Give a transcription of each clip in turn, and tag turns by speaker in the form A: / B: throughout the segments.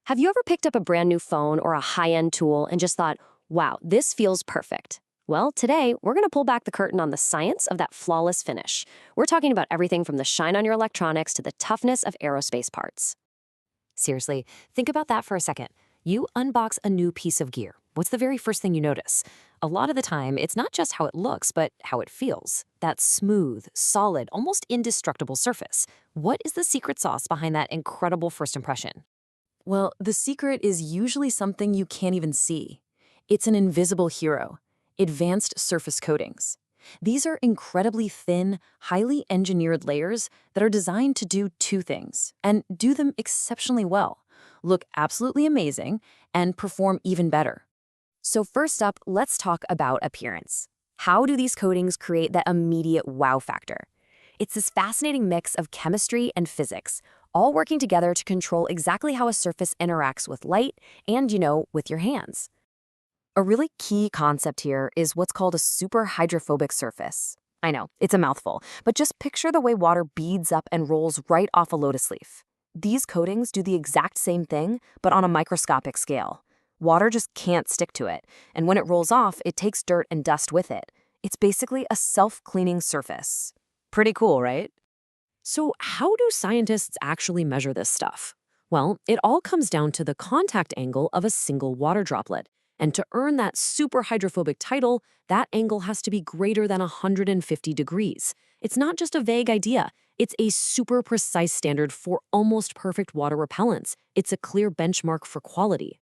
A: Have you ever picked up a brand new phone or a high-end tool and just thought, wow, this feels perfect? Well, today we're going to pull back the curtain on the science of that flawless finish. We're talking about everything from the shine on your electronics to the toughness of aerospace parts. Seriously, think about that for a second. You unbox a new piece of gear. What's the very first thing you notice? A lot of the time, it's not just how it looks, but how it feels. That smooth, solid, almost indestructible surface. What is the secret sauce behind that incredible first impression?
B: Well, the secret is usually something you can't even see. It's an invisible hero, advanced surface coatings. These are incredibly thin, highly engineered layers that are designed to do two things, and do them exceptionally well: look absolutely amazing and perform even better.
A: So first up, let's talk about appearance. How do these coatings create that immediate wow factor? It's this fascinating mix of chemistry and physics, all working together to control exactly how a surface interacts with light and, with your hands. A really key concept here is what's called a super hydrophobic surface. I know, it's a mouthful, but just picture the way water beads up and rolls right off a lotus leaf. These coatings do the exact same thing, but on a microscopic scale. Water just can't stick to it, and when it rolls off, it takes dirt and dust with it. It's basically a self-cleaning surface. Pretty cool, right? So, how do scientists actually measure this stuff? Well, it all comes down to the contact angle of a single water droplet. And to earn that super hydrophobic title, that angle has to be greater than 150 degrees. It's not just a vague idea, it's a super precise standard for almost perfect water repellents. It's a clear benchmark for quality.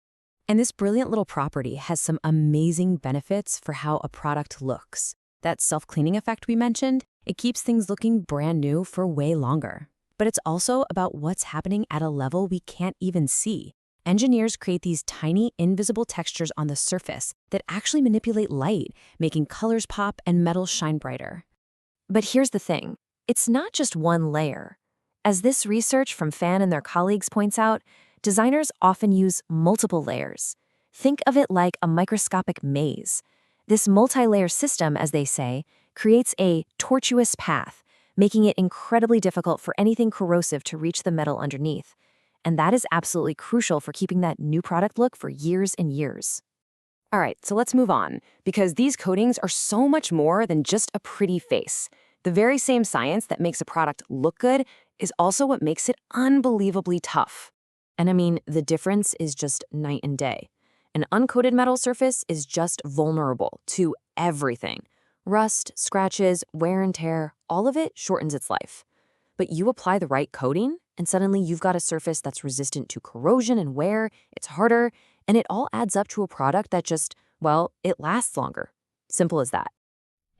A: And this brilliant little property has some amazing benefits for how a product looks. That self-cleaning effect we mentioned, it keeps things looking brand new for way longer. But it's also about what's happening at a level we can't even see. Engineers create these tiny, invisible textures on the surface that actually manipulate light, making colors pop and metals shine brighter. But here's the thing, it's not just one layer. As this research from Fan and their colleagues points out, designers often use multiple layers. Think of it like a microscopic maze. This multi-layer system, as they say, creates a tortuous path, making it incredibly difficult for anything corrosive to reach the metal underneath. And that is absolutely crucial for keeping that new product look for years and years. All right, so let's move on, because these coatings are so much more than just a pretty face. The very same science that makes a product look good is also what makes it unbelievably tough. And I mean, the difference is just night and day. An uncoated metal surface is just vulnerable to everything. Rust, scratches, wear and tear, all of it shortens its life. But you apply the right coating, and suddenly you've got a surface that's resistant to corrosion and wear, it's harder, and it all adds up to a product that just, well, it lasts longer. Simple as that.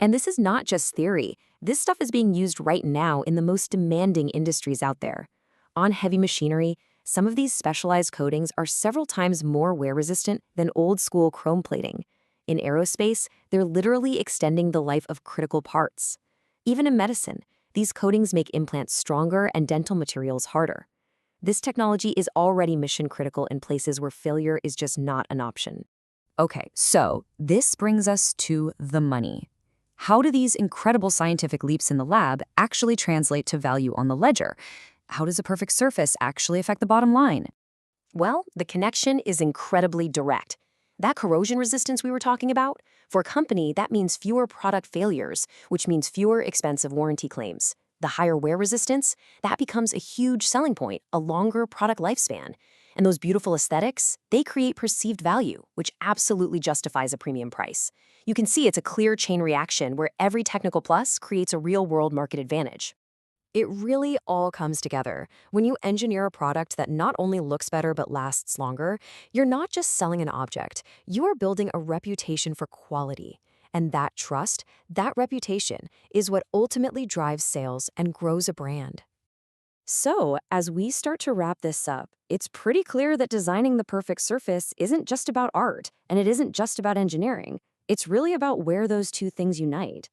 A: And this is not just theory. This stuff is being used right now in the most demanding industries out there. On heavy machinery, some of these specialized coatings are several times more wear-resistant than old-school chrome plating. In aerospace, they're literally extending the life of critical parts. Even in medicine, these coatings make implants stronger and dental materials harder. This technology is already mission-critical in places where failure is just not an option. Okay, so this brings us to the money. How do these incredible scientific leaps in the lab actually translate to value on the ledger? How does a perfect surface actually affect the bottom line? Well, the connection is incredibly direct. That corrosion resistance we were talking about, for a company, that means fewer product failures, which means fewer expensive warranty claims. The higher wear resistance, that becomes a huge selling point, a longer product lifespan. And those beautiful aesthetics, they create perceived value, which absolutely justifies a premium price. You can see it's a clear chain reaction where every technical plus creates a real-world market advantage. It really all comes together. When you engineer a product that not only looks better but lasts longer, you're not just selling an object, you are building a reputation for quality. And that trust, that reputation, is what ultimately drives sales and grows a brand. So, as we start to wrap this up, it's pretty clear that designing the perfect surface isn't just about art, and it isn't just about engineering. It's really about where those two things unite.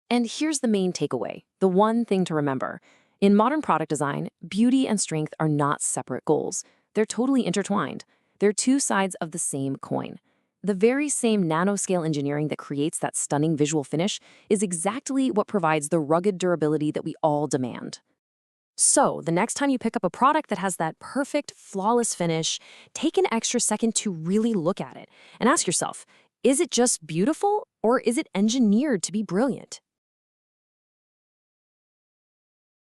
A: And here's the main takeaway, the one thing to remember. In modern product design, beauty and strength are not separate goals. They're totally intertwined. They're two sides of the same coin. The very same nanoscale engineering that creates that stunning visual finish is exactly what provides the rugged durability that we all demand. So, the next time you pick up a product that has that perfect, flawless finish, take an extra second to really look at it and ask yourself, is it just beautiful or is it engineered to be brilliant?